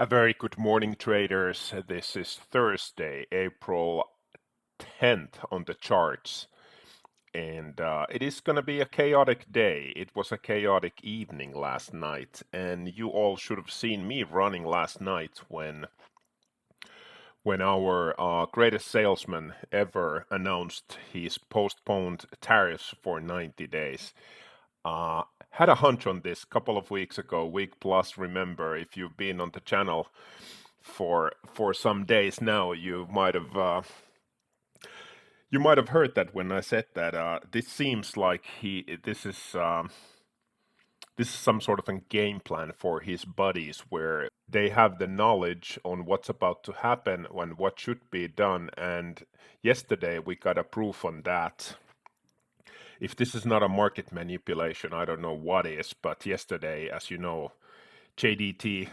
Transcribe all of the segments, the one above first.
A very good morning, traders. This is Thursday, April 10th on the charts, and it is going to be a chaotic day. It was a chaotic evening last night, and you all should have seen me running last night when our greatest salesman ever announced he's postponed tariffs for 90 days. Had a hunch on this couple of weeks ago, week plus. Remember, if you've been on the channel for some days now, you might have heard that when I said that this seems like this is some sort of a game plan for his buddies where they have the knowledge on what's about to happen and what should be done. And yesterday we got a proof on that. If this is not a market manipulation, I don't know what is, but yesterday, as you know, JDT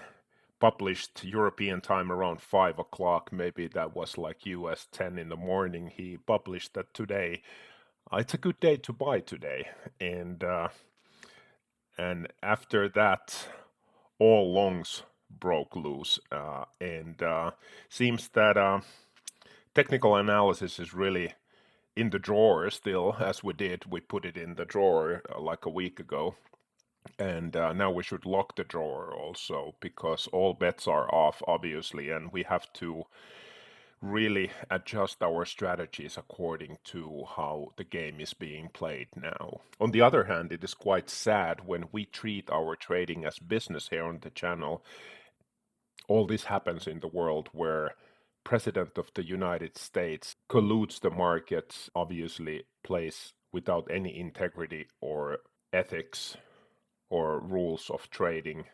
published European time around 5 o'clock. Maybe that was like US 10 in the morning. He published that today. It's a good day to buy today. And after that, all longs broke loose. And seems that technical analysis is really in the drawer still, as we did. We put it in the drawer like a week ago. And now we should lock the drawer also, because all bets are off, obviously, and we have to really adjust our strategies according to how the game is being played now. On the other hand, it is quite sad when we treat our trading as business here on the channel. All this happens in the world where President of the United States colludes the markets, obviously plays without any integrity or ethics or rules of trading,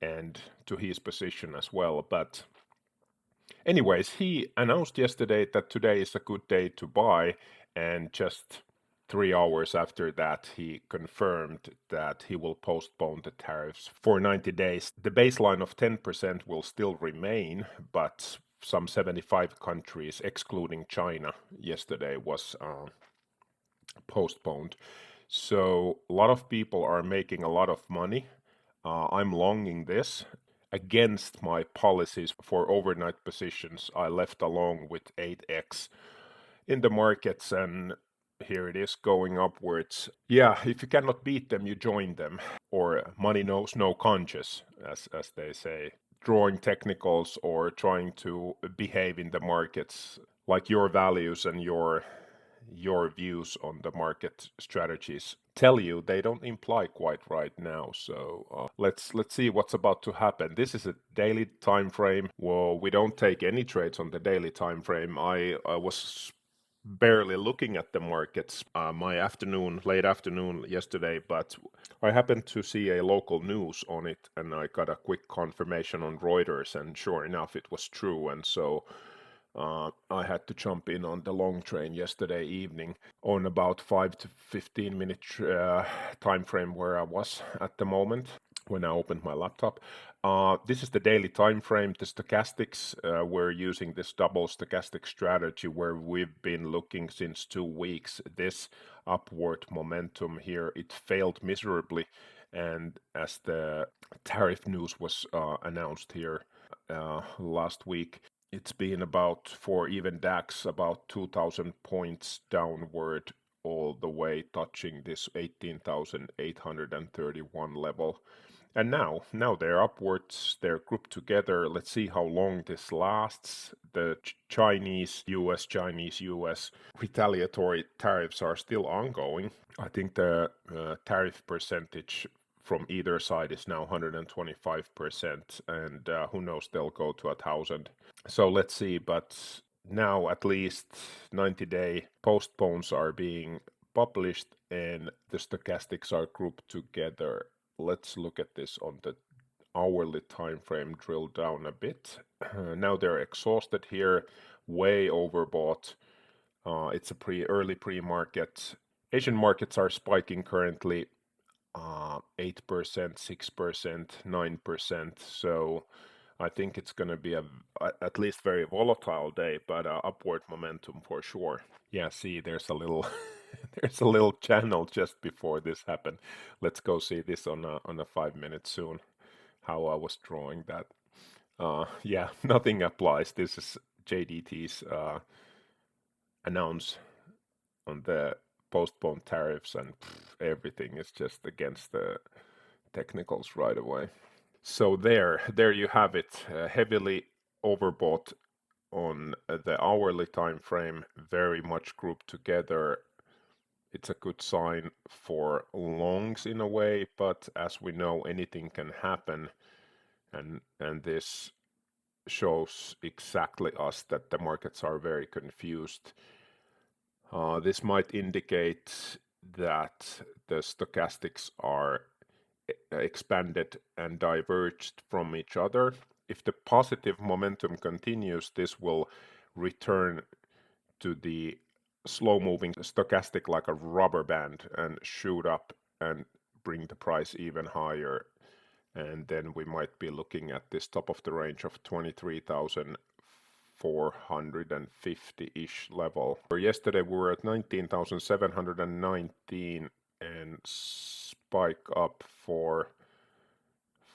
and to his position as well. But anyways, he announced yesterday that today is a good day to buy, and just 3 hours after that, he confirmed that he will postpone the tariffs for 90 days. The baseline of 10% will still remain, but some 75 countries, excluding China, yesterday was postponed. So a lot of people are making a lot of money. I'm longing this. Against my policies for overnight positions, I left along with 8x in the markets, and here it is going upwards. Yeah, if you cannot beat them, you join them, or money knows no conscience, as they say. Drawing technicals or trying to behave in the markets like your values and your views on the market strategies tell you, they don't imply quite right now. So let's see what's about to happen. This is a daily time frame. Well, we don't take any trades on the daily time frame. I was barely looking at the markets my late afternoon yesterday, but I happened to see a local news on it, and I got a quick confirmation on Reuters, and sure enough, it was true. And so I had to jump in on the long train yesterday evening on about 5 to 15 minute time frame where I was at the moment when I opened my laptop. This is the daily time frame. The stochastics, we're using this double stochastic strategy where we've been looking since 2 weeks. This upward momentum here, it failed miserably. And as the tariff news was announced here last week, it's been about, for even DAX, about 2,000 points downward, all the way touching this 18,831 level. And now they're upwards, they're grouped together. Let's see how long this lasts. The Chinese US retaliatory tariffs are still ongoing. I think the tariff percentage from either side is now 125%, and who knows, they'll go to 1,000. So let's see, but now at least 90-day postpones are being published and the stochastics are grouped together. Let's look at this on the hourly time frame, drill down a bit. Now they're exhausted here, way overbought. It's a early pre-market. Asian markets are spiking currently 8%, 6%, 9%. So I think it's going to be at least very volatile day, but upward momentum for sure. Yeah, see, there's a little there's a little channel just before this happened. Let's go see this on a 5 minute soon. How I was drawing that. Yeah, nothing applies. This is JDT's announce on the postponed tariffs, and everything is just against the technicals right away. So there you have it. Heavily overbought on the hourly time frame, very much grouped together. It's a good sign for longs in a way, but as we know, anything can happen, and this shows exactly us that the markets are very confused. This might indicate that the stochastics are expanded and diverged from each other. If the positive momentum continues, this will return to the slow moving stochastic like a rubber band and shoot up and bring the price even higher. And then we might be looking at this top of the range of 23,450-ish level. Yesterday we were at 19,719 and spike up for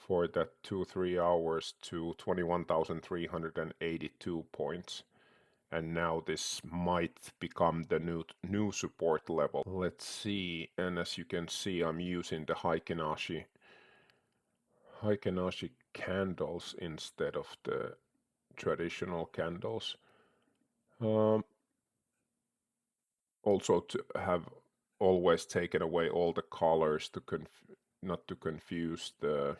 that 2-3 hours to 21,382 points. And now this might become the new support level. Let's see, and as you can see, I'm using the Heikin-Ashi candles instead of the traditional candles. Also to have always taken away all the colors to not to confuse the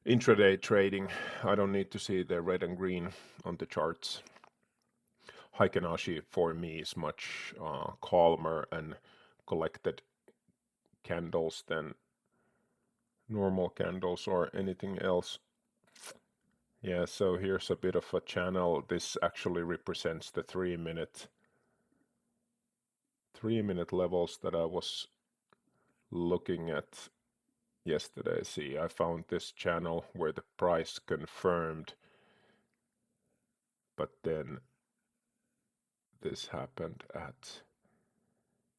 intraday trading. I don't need to see the red and green on the charts. Heikin-Ashi for me is much calmer and collected candles than normal candles or anything else. Yeah, so here's a bit of a channel. This actually represents the 3-minute levels that I was looking at yesterday. See, I found this channel where the price confirmed, but then this happened at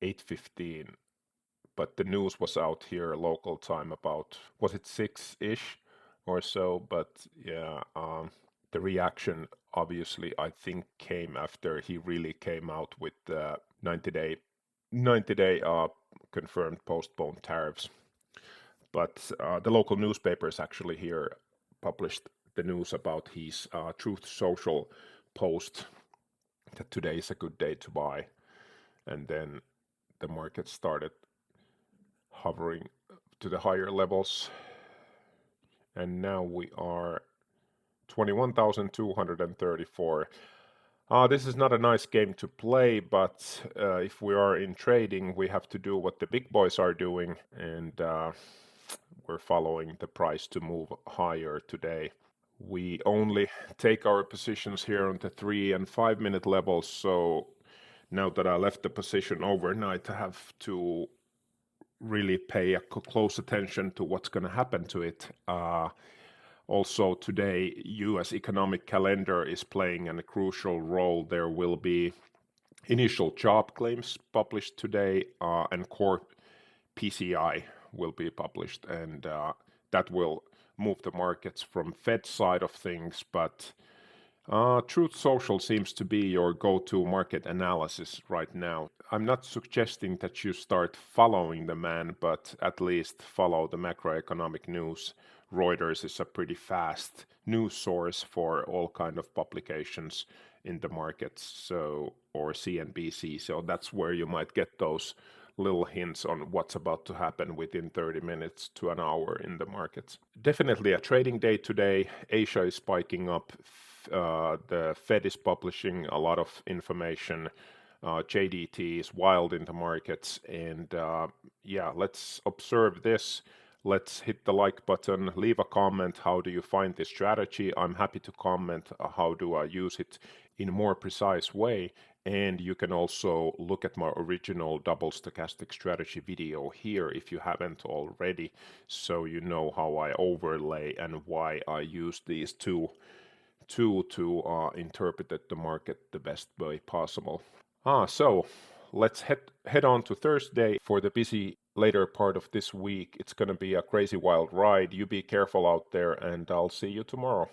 8:15. But the news was out here local time about, was it 6-ish or so? But yeah, the reaction obviously I think came after he really came out with the 90-day confirmed postponed tariffs. But the local newspapers actually here published the news about his Truth Social post that today is a good day to buy, and then the market started hovering to the higher levels, and now we are 21,234. This is not a nice game to play, but if we are in trading, we have to do what the big boys are doing, and we're following the price to move higher today. We only take our positions here on the 3 and 5 minute levels, so now that I left the position overnight, I have to really pay a close attention to what's going to happen to it. Also today, US economic calendar is playing a crucial role. There will be initial job claims published today, and core PCI will be published, and that will move the markets from Fed side of things. But Truth Social seems to be your go-to market analysis right now. I'm not suggesting that you start following the man, but at least follow the macroeconomic news. Reuters is a pretty fast news source for all kind of publications in the markets, so, or CNBC. So that's where you might get those little hints on what's about to happen within 30 minutes to an hour in the markets. Definitely a trading day today. Asia is spiking up. The Fed is publishing a lot of information. JDT is wild in the markets, and yeah, let's observe this. Let's hit the like button, leave a comment. How do you find this strategy? I'm happy to comment how do I use it in a more precise way. And you can also look at my original double stochastic strategy video here if you haven't already, so you know how I overlay and why I use these two to interpret the market the best way possible. So let's head on to Thursday for the busy later part of this week. It's going to be a crazy wild ride. You be careful out there, and I'll see you tomorrow.